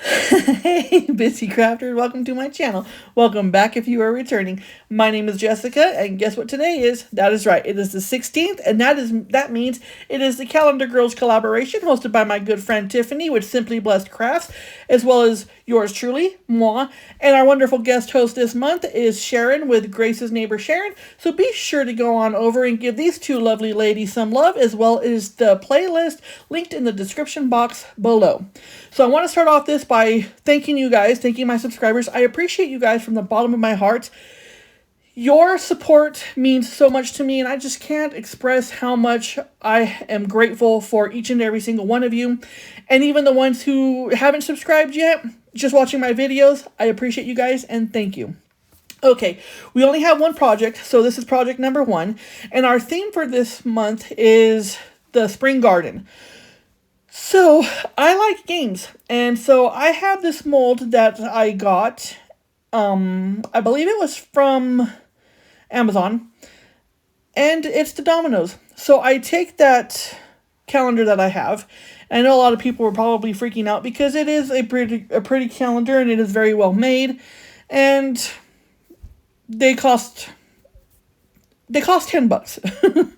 Hey, busy crafters, welcome to my channel. Welcome back if you are returning. My name is Jessica, and guess what today is? That is right, it is the 16th, and that means it is the Calendar Girls collaboration hosted by my good friend Tiffany with Simply Blessed Crafts, as well as yours truly, moi, and our wonderful guest host this month is Sharon with Grace's Neighbor Sharon. So be sure to go on over and give these two lovely ladies some love, as well as the playlist linked in the description box below. So I want to start off this by thanking you guys, thanking my subscribers. I appreciate you guys from the bottom of my heart. Your support means so much to me, and I just can't express how much I am grateful for each and every single one of you. And even the ones who haven't subscribed yet, just watching my videos, I appreciate you guys and thank you. Okay, we only have one project, so this is project number 1. And our theme for this month is the spring garden. So, I like games, and so I have this mold that I got, I believe it was from Amazon, and it's the dominoes. So I take that calendar that I have, and I know a lot of people were probably freaking out because it is a pretty calendar, and it is very well made, and they cost $10.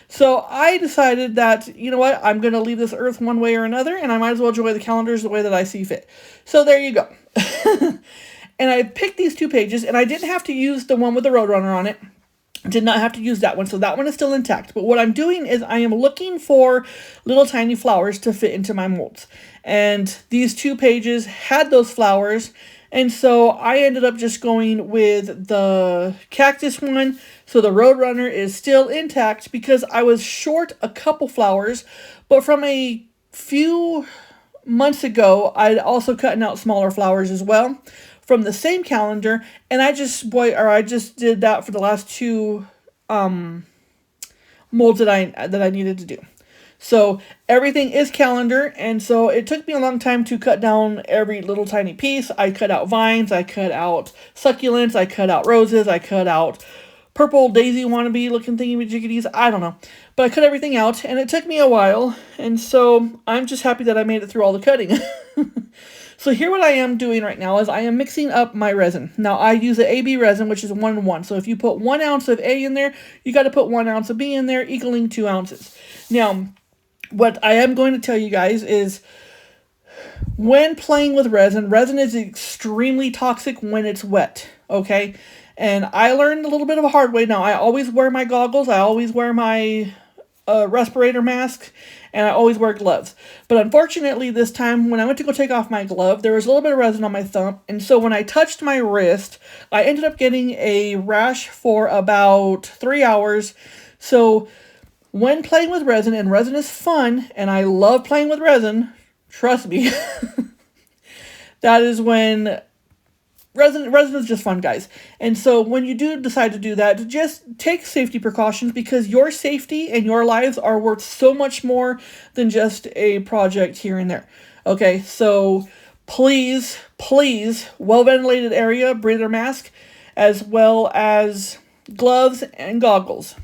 So I decided that, you know what, I'm going to leave this earth one way or another, and I might as well enjoy the calendars the way that I see fit. So there you go. And I picked these 2 pages, and I didn't have to use the one with the Roadrunner on it. Did not have to use that one, so that one is still intact. But what I'm doing is I am looking for little tiny flowers to fit into my molds. And these 2 pages had those flowers, and so I ended up just going with the cactus one. So the Roadrunner is still intact because I was short a couple flowers, but from a few months ago, I'd also cut out smaller flowers as well from the same calendar, and I just did that for the last 2 molds that I needed to do. So everything is calendar, and so it took me a long time to cut down every little tiny piece. I cut out vines, I cut out succulents, I cut out roses, I cut out purple daisy wannabe looking thingy-majiggities, I don't know. But I cut everything out, and it took me a while, and so I'm just happy that I made it through all the cutting. So here what I am doing right now is I am mixing up my resin. Now I use the AB resin, which is 1:1. So if you put 1 ounce of A in there, you got to put 1 ounce of B in there, equaling 2 ounces. Now, what I am going to tell you guys is when playing with resin, resin is extremely toxic when it's wet, okay? And I learned a little bit of a hard way. Now, I always wear my goggles. I always wear my respirator mask, and I always wear gloves. But unfortunately, this time, when I went to go take off my glove, there was a little bit of resin on my thumb, and so when I touched my wrist, I ended up getting a rash for about 3 hours. So when playing with resin, and resin is fun, and I love playing with resin, trust me, that is when resin is just fun, guys. And so when you do decide to do that, just take safety precautions, because your safety and your lives are worth so much more than just a project here and there. Okay, so please, well-ventilated area, breather mask, as well as gloves and goggles.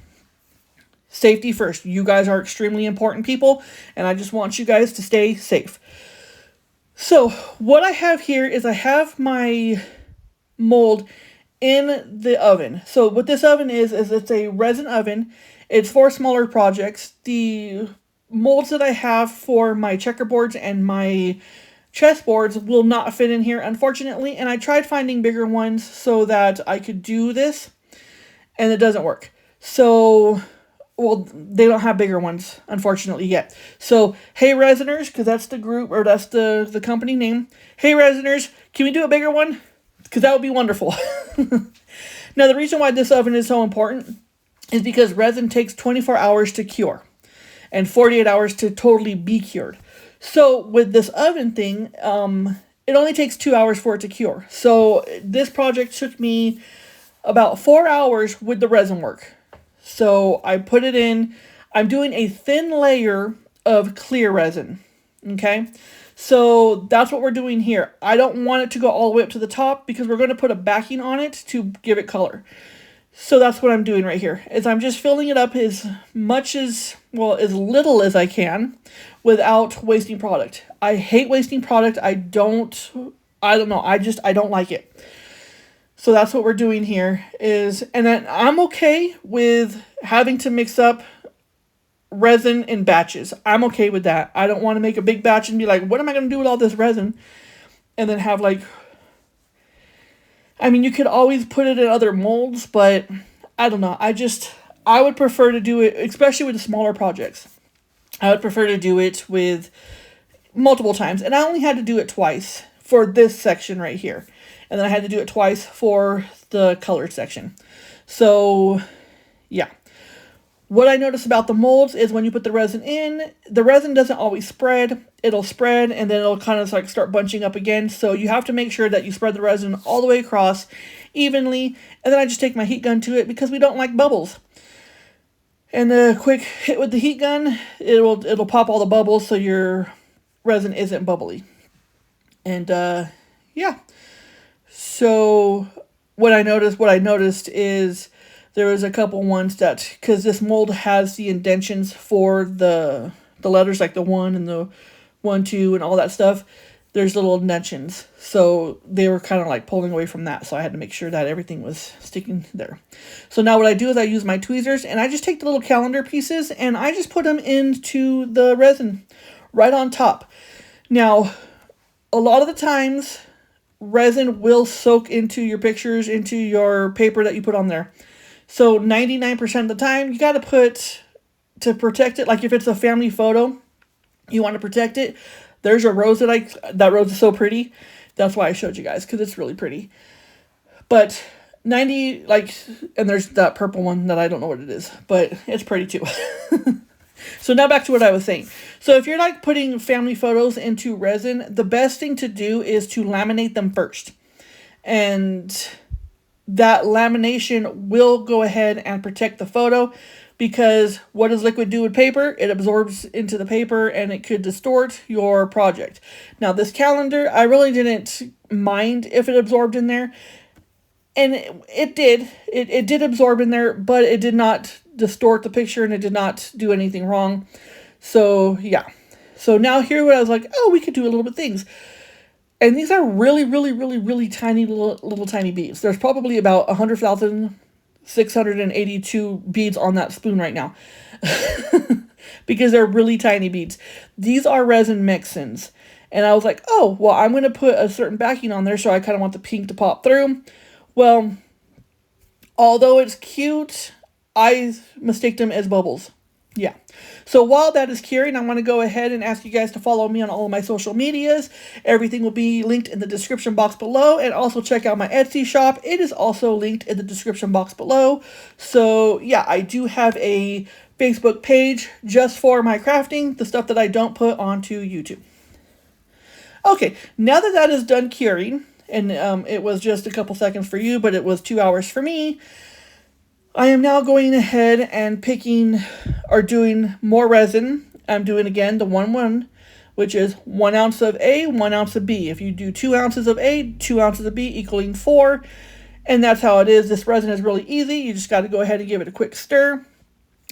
Safety first. You guys are extremely important people, and I just want you guys to stay safe. So what I have here is I have my mold in the oven. So what this oven is it's a resin oven. It's for smaller projects. The molds that I have for my checkerboards and my chessboards will not fit in here, unfortunately, and I tried finding bigger ones so that I could do this, and it doesn't work. So, well, they don't have bigger ones, unfortunately, yet. So, hey, Resiners, because that's the group, or that's the company name. Hey, Resiners, can we do a bigger one? Because that would be wonderful. Now, the reason why this oven is so important is because resin takes 24 hours to cure and 48 hours to totally be cured. So with this oven thing, it only takes 2 hours for it to cure. So this project took me about 4 hours with the resin work. So I put it in. I'm doing a thin layer of clear resin. Okay? So that's what we're doing here. I don't want it to go all the way up to the top because we're going to put a backing on it to give it color. So that's what I'm doing right here, is I'm just filling it up as much as, well, as little as I can without wasting product. I hate wasting product. I don't know. I don't like it. So that's what we're doing here is, and then I'm okay with having to mix up resin in batches. I'm okay with that. I don't want to make a big batch and be like, what am I going to do with all this resin? And then have like, I mean, you could always put it in other molds, but I don't know. I would prefer to do it, especially with the smaller projects. I would prefer to do it with multiple times. And I only had to do it twice for this section right here. And then I had to do it twice for the colored section. So, yeah. What I notice about the molds is when you put the resin in, the resin doesn't always spread. It'll spread and then it'll kind of like start bunching up again. So you have to make sure that you spread the resin all the way across evenly. And then I just take my heat gun to it because we don't like bubbles. And a quick hit with the heat gun, it'll pop all the bubbles so your resin isn't bubbly. And yeah. So what I noticed is there was a couple ones that, because this mold has the indentions for the letters, like the 1 and the 1, 2 and all that stuff. There's little indentions. So they were kind of like pulling away from that. So I had to make sure that everything was sticking there. So now what I do is I use my tweezers and I just take the little calendar pieces and I just put them into the resin right on top. Now, a lot of the times, resin will soak into your pictures, into your paper that you put on there. So 99% of the time, you got to put, to protect it, like if it's a family photo, you want to protect it. There's a rose that rose is so pretty. That's why I showed you guys, because it's really pretty. But 90, like, and there's that purple one that I don't know what it is, but it's pretty too. So now back to what I was saying. So if you're like putting family photos into resin, the best thing to do is to laminate them first. And that lamination will go ahead and protect the photo, because what does liquid do with paper? It absorbs into the paper and it could distort your project. Now this calendar, I really didn't mind if it absorbed in there. And it did. It did absorb in there, but it did not distort the picture and it did not do anything wrong. So yeah. So now here I was like, oh, we could do a little bit things. And these are really, really, really, really tiny little tiny beads. There's probably about 100,682 beads on that spoon right now. Because they're really tiny beads. These are resin mix-ins. And I was like, oh, well, I'm going to put a certain backing on there, so I kind of want the pink to pop through. Well, although it's cute, I mistake them as bubbles. Yeah. So while that is curing, I want to go ahead and ask you guys to follow me on all of my social medias. Everything will be linked in the description box below. And also check out my Etsy shop. It is also linked in the description box below. So yeah, I do have a Facebook page just for my crafting, the stuff that I don't put onto YouTube. Okay, now that that is done curing, and it was just a couple seconds for you, but it was 2 hours for me, I am now going ahead and picking or doing more resin. I'm doing again the 1-1, which is 1 ounce of A, 1 ounce of B. If you do 2 ounces of A, 2 ounces of B equaling 4. And that's how it is. This resin is really easy. You just got to go ahead and give it a quick stir.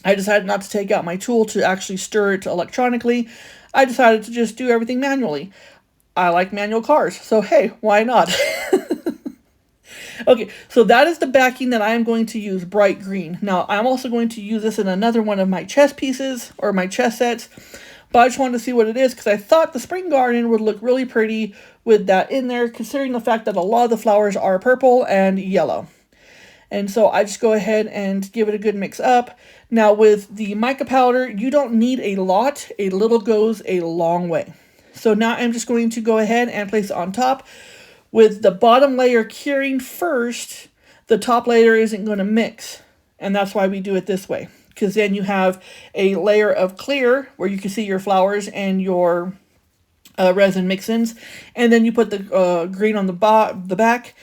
I decided not to take out my tool to actually stir it electronically. I decided to just do everything manually. I like manual cars, so hey, why not? Okay, so that is the backing that I am going to use, bright green. Now, I'm also going to use this in another one of my chest pieces, or my chest sets, but I just wanted to see what it is, because I thought the spring garden would look really pretty with that in there, considering the fact that a lot of the flowers are purple and yellow. And so I just go ahead and give it a good mix up. Now, with the mica powder, you don't need a lot. A little goes a long way. So now I'm just going to go ahead and place it on top. With the bottom layer curing first, the top layer isn't going to mix. And that's why we do it this way. Because then you have a layer of clear where you can see your flowers and your resin mix-ins. And then you put the green on the back.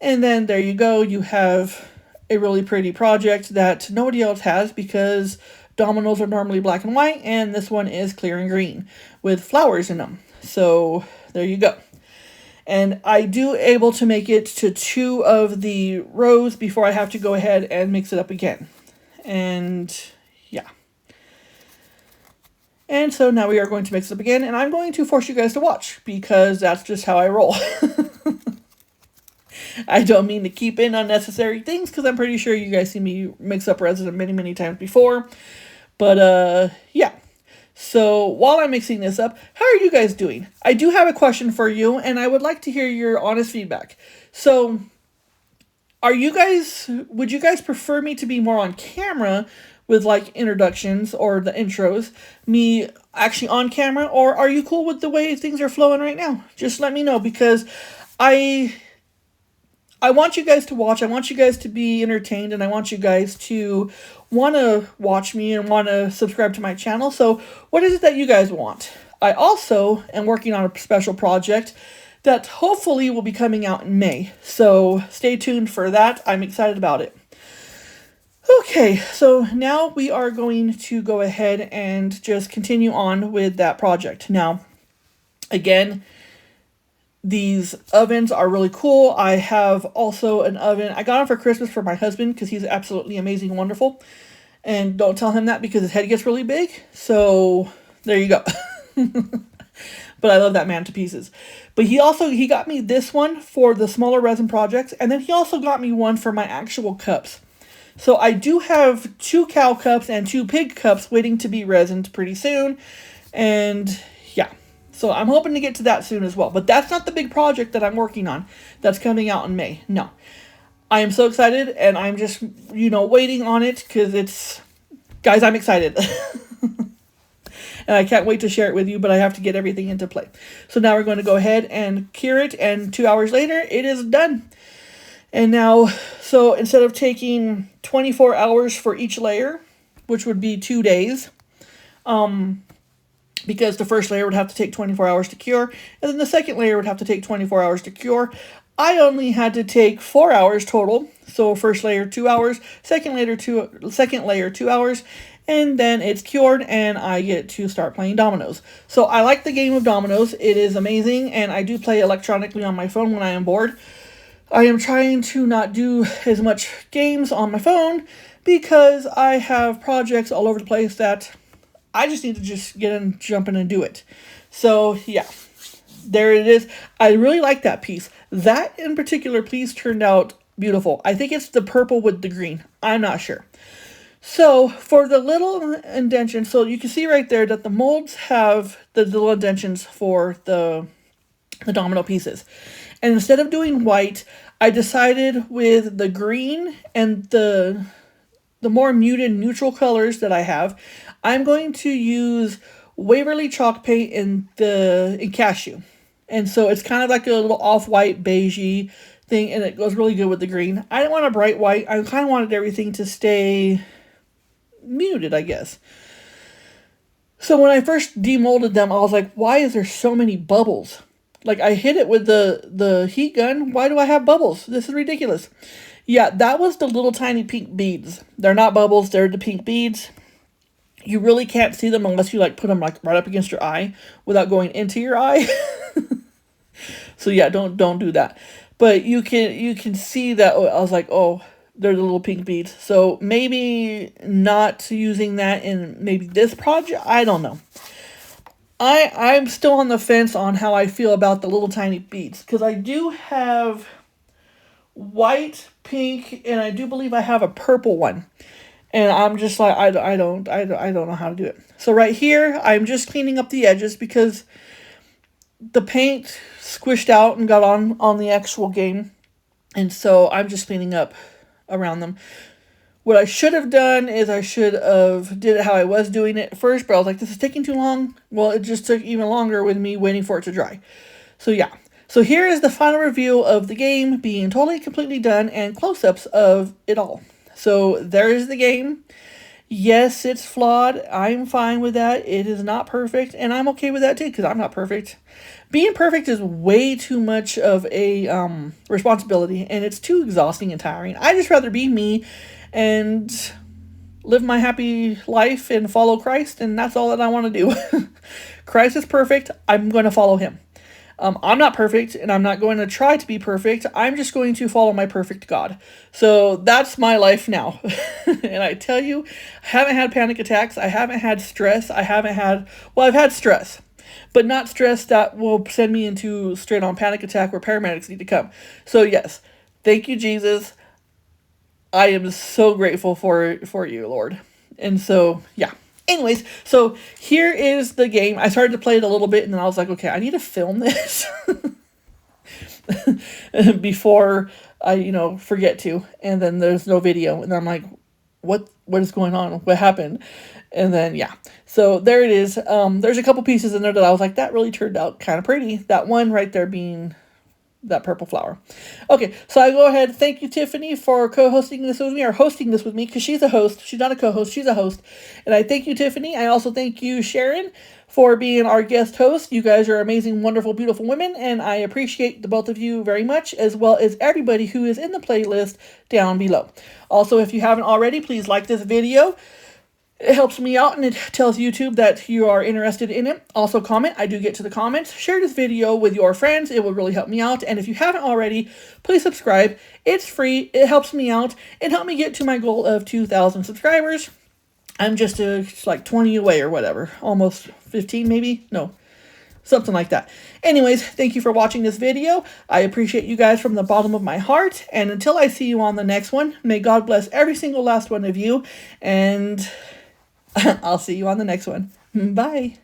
And then there you go. You have a really pretty project that nobody else has, because dominoes are normally black and white. And this one is clear and green with flowers in them. So there you go. And I do able to make it to 2 of the rows before I have to go ahead and mix it up again. And yeah. And so now we are going to mix it up again, and I'm going to force you guys to watch because that's just how I roll. I don't mean to keep in unnecessary things because I'm pretty sure you guys see me mix up resin many, many times before. But yeah. So while I'm mixing this up, how are you guys doing? I do have a question for you, and I would like to hear your honest feedback. So would you guys prefer me to be more on camera with like introductions or the intros, me actually on camera, or are you cool with the way things are flowing right now? Just let me know, because I want you guys to watch. I want you guys to be entertained, and I want you guys to want to watch me and want to subscribe to my channel. So what is it that you guys want? I also am working on a special project that hopefully will be coming out in May. So stay tuned for that. I'm excited about it. Okay, so now we are going to go ahead and just continue on with that project. Now, again, these ovens are really cool. I have also an oven. I got them for Christmas for my husband because he's absolutely amazing and wonderful. And don't tell him that because his head gets really big. So there you go. But I love that man to pieces. But he got me this one for the smaller resin projects. And then he also got me one for my actual cups. So I do have 2 cow cups and 2 pig cups waiting to be resined pretty soon. And yeah, so I'm hoping to get to that soon as well. But that's not the big project that I'm working on that's coming out in May. No. I am so excited, and I'm just, waiting on it because guys, I'm excited. And I can't wait to share it with you, but I have to get everything into play. So now we're going to go ahead and cure it, and 2 hours later, it is done. And now, so instead of taking 24 hours for each layer, which would be 2 days, because the first layer would have to take 24 hours to cure, and then the second layer would have to take 24 hours to cure, I only had to take 4 hours total. So first layer 2 hours, second layer 2 hours, and then it's cured, and I get to start playing dominoes. So I like the game of dominoes. It is amazing, and I do play electronically on my phone when I am bored. I am trying to not do as much games on my phone because I have projects all over the place that I just need to just get in, jump in, and do it. So yeah, there it is. I really like that piece. That in particular piece turned out beautiful. I think it's the purple with the green. I'm not sure. So for the little indentions, so you can see right there that the molds have the little indentions for the domino pieces. And instead of doing white, I decided with the green and the more muted neutral colors that I have, I'm going to use Waverly chalk paint in cashew. And so it's kind of like a little off-white beigey thing, and it goes really good with the green. I didn't want a bright white. I kind of wanted everything to stay muted, I guess. So when I first demolded them, I was like, why is there so many bubbles? Like, I hit it with the heat gun. Why do I have bubbles? This is ridiculous. Yeah, that was the little tiny pink beads. They're not bubbles. They're the pink beads. You really can't see them unless you, like, put them, like, right up against your eye without going into your eye. So, yeah, don't do that. But you can see that. I was like, oh, they're the little pink beads. So, maybe not using that in maybe this project. I don't know. I'm still on the fence on how I feel about the little tiny beads, because I do have white, pink, and I do believe I have a purple one, and I'm just like, I don't know how to do it. So right here, I'm just cleaning up the edges because the paint squished out and got on the actual game, and so I'm just cleaning up around them. What I should have done is I should have did it how I was doing it first, but I was like, this is taking too long. Well, it just took even longer with me waiting for it to dry. So yeah. So here is the final review of the game being totally, completely done and close-ups of it all. So there is the game. Yes, it's flawed. I'm fine with that. It is not perfect, and I'm okay with that too because I'm not perfect. Being perfect is way too much of a responsibility, and it's too exhausting and tiring. I just rather be me and live my happy life and follow Christ, and that's all that I want to do. Christ is perfect. I'm going to follow him. I'm not perfect, and I'm not going to try to be perfect. I'm just going to follow my perfect God. So that's my life now. And I tell you, I haven't had panic attacks. I haven't had stress. Well, I've had stress, but not stress that will send me into straight on panic attack where paramedics need to come. So yes, thank you, Jesus. I am so grateful for you, Lord. And so, yeah. Anyways, so here is the game. I started to play it a little bit, and then I was like, okay, I need to film this before I, forget to. And then there's no video, and I'm like, what is going on? What happened? And then, yeah. So there it is. There's a couple pieces in there that I was like, that really turned out kind of pretty. That one right there being that purple flower. Okay, so I go ahead. Thank you, Tiffany, for co-hosting this with me, or hosting this with me, because she's a host. She's not a co-host. She's a host. And I thank you, Tiffany. I also thank you, Sharon, for being our guest host. You guys are amazing, wonderful, beautiful women, and I appreciate the both of you very much, as well as everybody who is in the playlist down below. Also, if you haven't already, please like this video. It helps me out, and it tells YouTube that you are interested in it. Also comment. I do get to the comments. Share this video with your friends. It will really help me out. And if you haven't already, please subscribe. It's free. It helps me out and help me get to my goal of 2,000 subscribers. I'm just like 20 away or whatever. Almost 15 maybe? No. Something like that. Anyways, thank you for watching this video. I appreciate you guys from the bottom of my heart. And until I see you on the next one, may God bless every single last one of you. And I'll see you on the next one. Bye.